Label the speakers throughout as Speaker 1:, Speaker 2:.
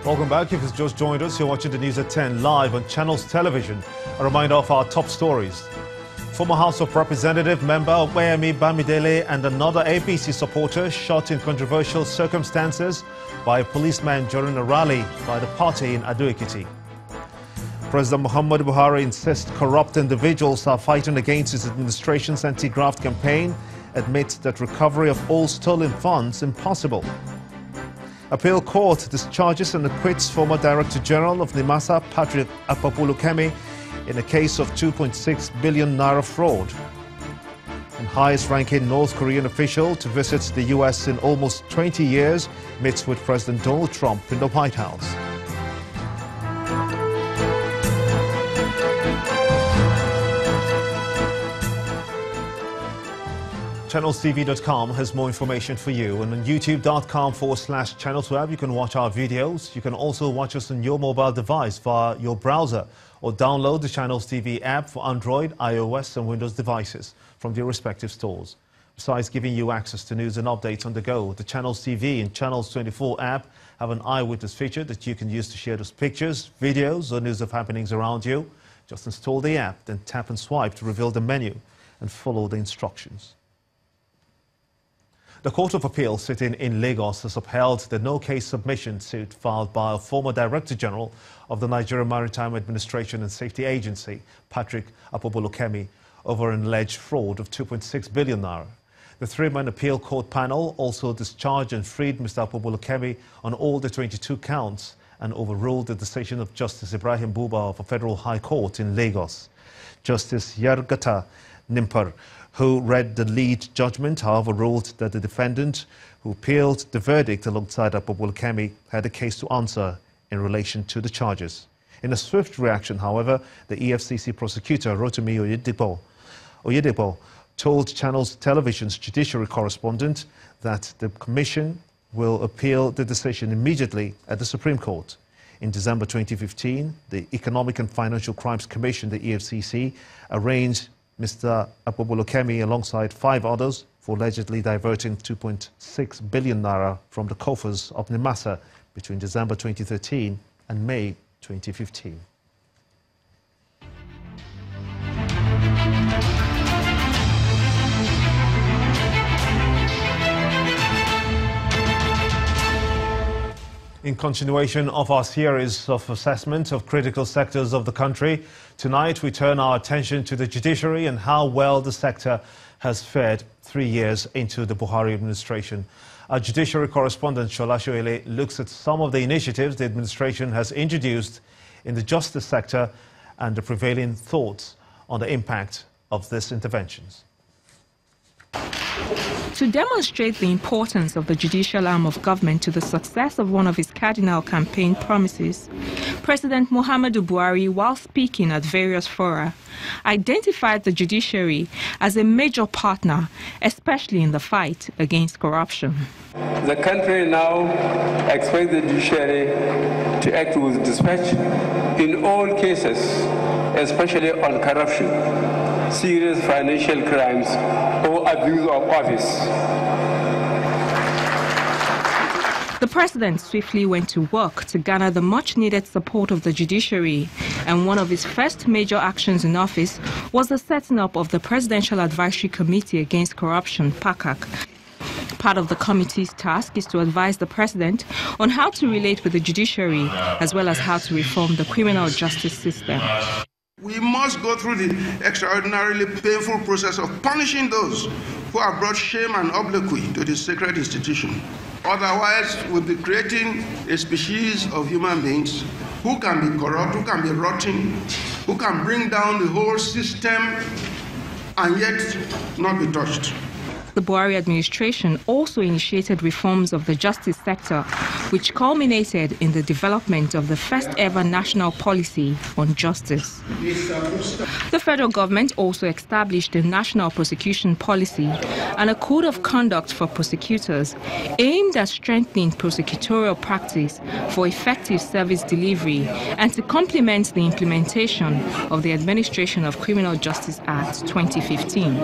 Speaker 1: Welcome back. If you've just joined us, you're watching the news at 10 live on Channels Television. A reminder of our top stories. Former House of Representative member Wayemi Bamidele and another APC supporter shot in controversial circumstances by a policeman during a rally by the party in Ado-Ekiti. President Muhammadu Buhari insists corrupt individuals are fighting against his administration's anti-graft campaign, admits that recovery of all stolen funds impossible. Appeal Court discharges and acquits former Director General of NIMASA, Patrick Apapulukemi, in a case of 2.6 billion naira fraud. And highest-ranking North Korean official to visit the U.S. in almost 20 years meets with President Donald Trump in the White House. ChannelsTV.com has more information for you, and on youtube.com/channelsweb you can watch our videos. You can also watch us on your mobile device via your browser or download the Channels TV app for Android, iOS and Windows devices from their respective stores. Besides giving you access to news and updates on the go, the Channels TV and Channels 24 app have an eyewitness feature that you can use to share those pictures, videos or news of happenings around you. Just install the app, then tap and swipe to reveal the menu and follow the instructions. The Court of Appeal sitting in Lagos has upheld the no-case submission suit filed by a former Director General of the Nigerian Maritime Administration and Safety Agency, Patrick Apapulukemi, over an alleged fraud of 2.6 billion naira. The three-man appeal court panel also discharged and freed Mr. Apapulukemi on all the 22 counts and overruled the decision of Justice Ibrahim Buba of a Federal High Court in Lagos. Justice Yargata Nimpar, who read the lead judgment, however, ruled that the defendant, who appealed the verdict alongside Apapulukemi, had a case to answer in relation to the charges. In a swift reaction, however, the EFCC prosecutor, Rotimi Oyedepo, told Channels Television's judiciary correspondent that the commission will appeal the decision immediately at the Supreme Court. In December 2015, the Economic and Financial Crimes Commission, the EFCC, arraigned Mr. Apapulukemi alongside 5 others for allegedly diverting 2.6 billion naira from the coffers of NIMASA between December 2013 and May 2015. In continuation of our series of assessment of critical sectors of the country, tonight we turn our attention to the judiciary and how well the sector has fared 3 years into the Buhari administration. Our judiciary correspondent, Shola Shoele, looks at some of the initiatives the administration has introduced in the justice sector and the prevailing thoughts on the impact of these interventions.
Speaker 2: To demonstrate the importance of the judicial arm of government to the success of one of his cardinal campaign promises, President Muhammadu Buhari, while speaking at various fora, identified the judiciary as a major partner, especially in the fight against corruption.
Speaker 3: The country now expects the judiciary to act with dispatch in all cases, especially on corruption, serious financial crimes, or abuse of office.
Speaker 2: The president swiftly went to work to garner the much-needed support of the judiciary, and one of his first major actions in office was the setting up of the Presidential Advisory Committee Against Corruption, PACAC. Part of the committee's task is to advise the president on how to relate with the judiciary, as well as how to reform the criminal justice system.
Speaker 4: We must go through the extraordinarily painful process of punishing those who have brought shame and obloquy to this sacred institution. Otherwise, we'll be creating a species of human beings who can be corrupt, who can be rotten, who can bring down the whole system and yet not be touched.
Speaker 2: The Buhari administration also initiated reforms of the justice sector, which culminated in the development of the first ever national policy on justice. The federal government also established a national prosecution policy and a code of conduct for prosecutors aimed at strengthening prosecutorial practice for effective service delivery and to complement the implementation of the Administration of Criminal Justice Act 2015.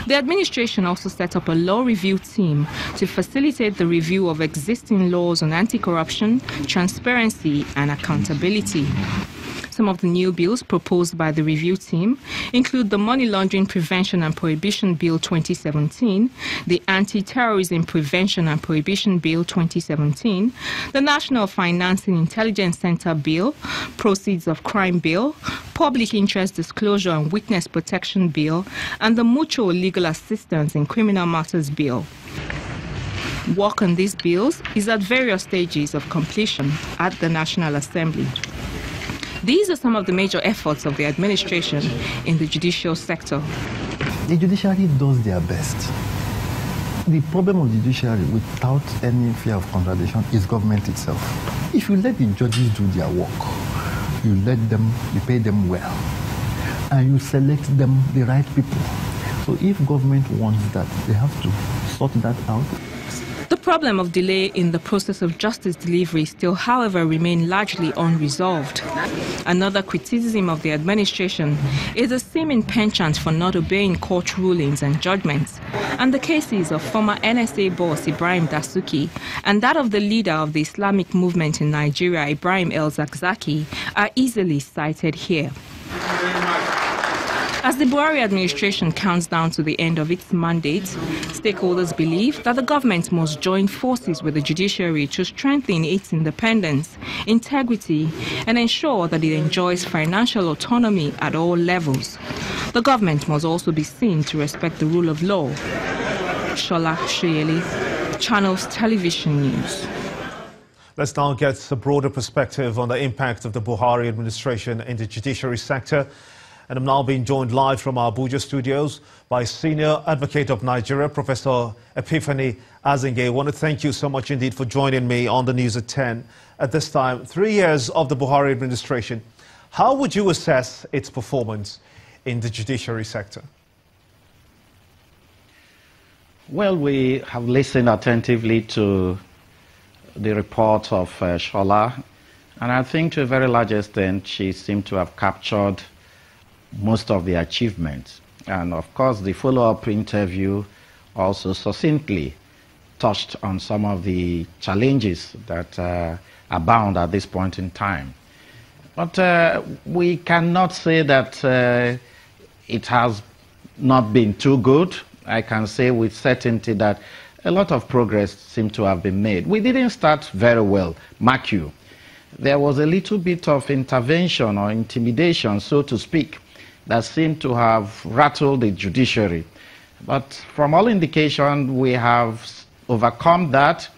Speaker 2: The administration also set up a law review team to facilitate the review of existing laws on anti-corruption, transparency, and accountability. Some of the new bills proposed by the review team include the Money Laundering Prevention and Prohibition Bill 2017, the Anti-Terrorism Prevention and Prohibition Bill 2017, the National Financing Intelligence Center Bill, Proceeds of Crime Bill, Public Interest Disclosure and Witness Protection Bill, and the Mutual Legal Assistance in Criminal Matters Bill. Work on these bills is at various stages of completion at the National Assembly. These are some of the major efforts of the administration in the judicial sector.
Speaker 5: The judiciary does their best. The problem of the judiciary, without any fear of contradiction, is government itself. If you let the judges do their work, you pay them well, and you select them the right people. So if government wants that, they have to sort that out.
Speaker 2: The problem of delay in the process of justice delivery still, however, remain largely unresolved. Another criticism of the administration is a seeming penchant for not obeying court rulings and judgments, and the cases of former NSA boss Ibrahim Dasuki and that of the leader of the Islamic movement in Nigeria, Ibrahim El-Zakzaki, are easily cited here. As the Buhari administration counts down to the end of its mandate, stakeholders believe that the government must join forces with the judiciary to strengthen its independence, integrity, and ensure that it enjoys financial autonomy at all levels. The government must also be seen to respect the rule of law. Shola Shoyeli, Channels Television News.
Speaker 1: Let's now get a broader perspective on the impact of the Buhari administration in the judiciary sector. And I'm now being joined live from our Abuja studios by Senior Advocate of Nigeria, Professor Epiphany Azinge. I want to thank you so much indeed for joining me on the News at 10. At this time, 3 years of the Buhari administration, how would you assess its performance in the judiciary sector?
Speaker 6: Well, we have listened attentively to the report of Shola, and I think to a very large extent she seemed to have captured most of the achievements. And of course, the follow-up interview also succinctly touched on some of the challenges that abound at this point in time. But we cannot say that it has not been too good. I can say with certainty that a lot of progress seemed to have been made. We didn't start very well, mark you. There was a little bit of intervention or intimidation, so to speak, that seemed to have rattled the judiciary. But from all indication, we have overcome that,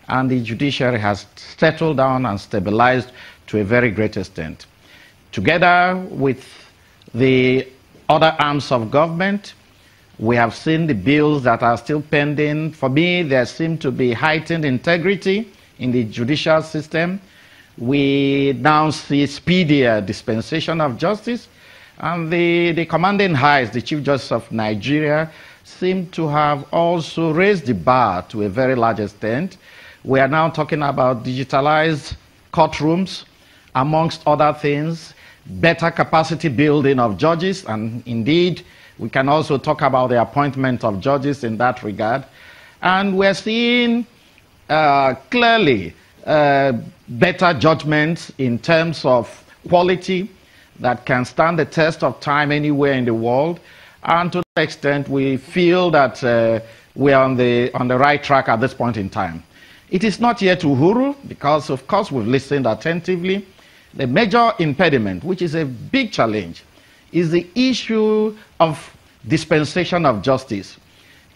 Speaker 6: and the judiciary has settled down and stabilized to a very great extent. Together with the other arms of government, we have seen the bills that are still pending. For me, there seemed to be heightened integrity in the judicial system. We now see speedier dispensation of justice. And the commanding heights, the Chief Justice of Nigeria, seem to have also raised the bar to a very large extent. We are now talking about digitalized courtrooms, amongst other things, better capacity building of judges, and indeed, we can also talk about the appointment of judges in that regard. And we're seeing clearly better judgments in terms of quality, that can stand the test of time anywhere in the world, and to that extent we feel that we are on the right track at this point in time. It is not yet uhuru, because of course we've listened attentively. The major impediment, which is a big challenge, is the issue of dispensation of justice.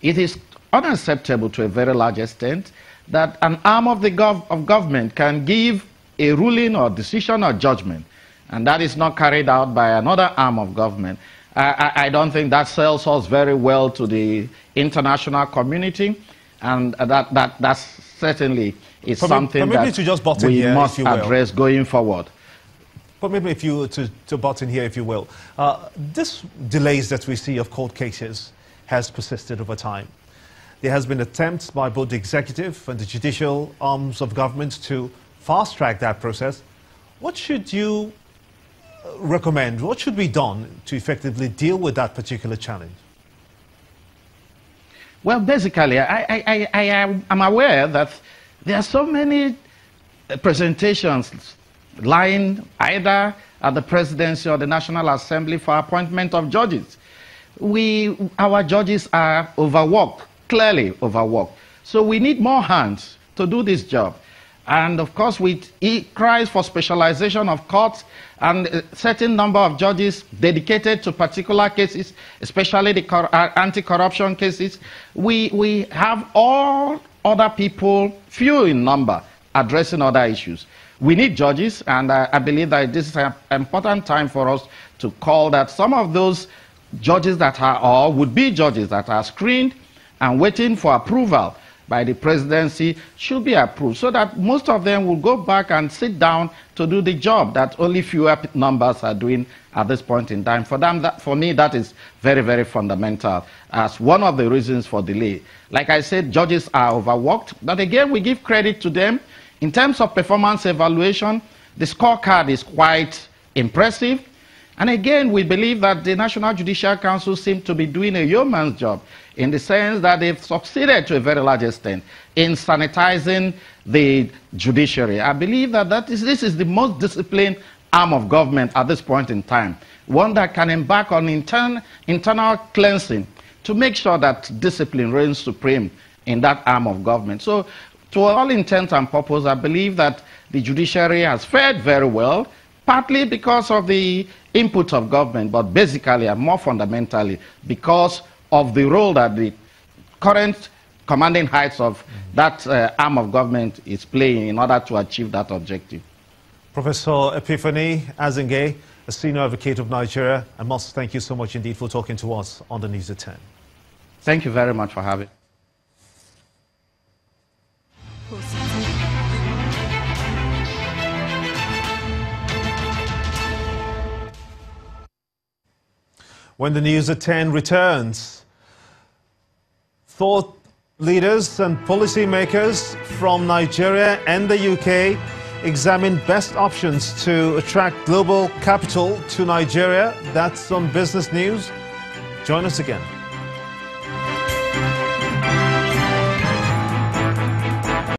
Speaker 6: It is unacceptable to a very large extent that an arm of the government can give a ruling or decision or judgment, and that is not carried out by another arm of government. I don't think that sells us very well to the international community, and that certainly is something that we must address going forward.
Speaker 1: But maybe if you to butt in here, if you will, this delays that we see of court cases has persisted over time. There has been attempts by both the executive and the judicial arms of government to fast-track that process. What should you recommend? What should be done to effectively deal with that particular challenge?
Speaker 6: Well, basically, I am aware that there are so many presentations lying either at the presidency or the National Assembly for appointment of judges. Our judges are overworked, clearly overworked. So we need more hands to do this job. And of course, it cries for specialization of courts and a certain number of judges dedicated to particular cases, especially the anti-corruption cases. We have all other people, few in number, addressing other issues. We need judges, and I believe that this is an important time for us to call that some of those judges that are, or would-be judges that are screened and waiting for approval by the presidency should be approved, so that most of them will go back and sit down to do the job that only fewer numbers are doing at this point in time. For me, that is very, very fundamental as one of the reasons for delay. Like I said, judges are overworked, but again, we give credit to them. In terms of performance evaluation, the scorecard is quite impressive. And again, we believe that the National Judicial Council seems to be doing a yeoman's job in the sense that they've succeeded to a very large extent in sanitizing the judiciary. I believe that this is the most disciplined arm of government at this point in time, one that can embark on internal cleansing to make sure that discipline reigns supreme in that arm of government. So, to all intents and purposes, I believe that the judiciary has fared very well, partly because of the input of government, but basically and more fundamentally because of the role that the current commanding heights of that arm of government is playing in order to achieve that objective.
Speaker 1: Professor Epiphany Azinge, a senior advocate of Nigeria, I must thank you so much indeed for talking to us on the News at 10.
Speaker 6: Thank you very much for having me.
Speaker 1: When the News at 10 returns, thought leaders and policymakers from Nigeria and the UK examine best options to attract global capital to Nigeria. That's some business news. Join us again.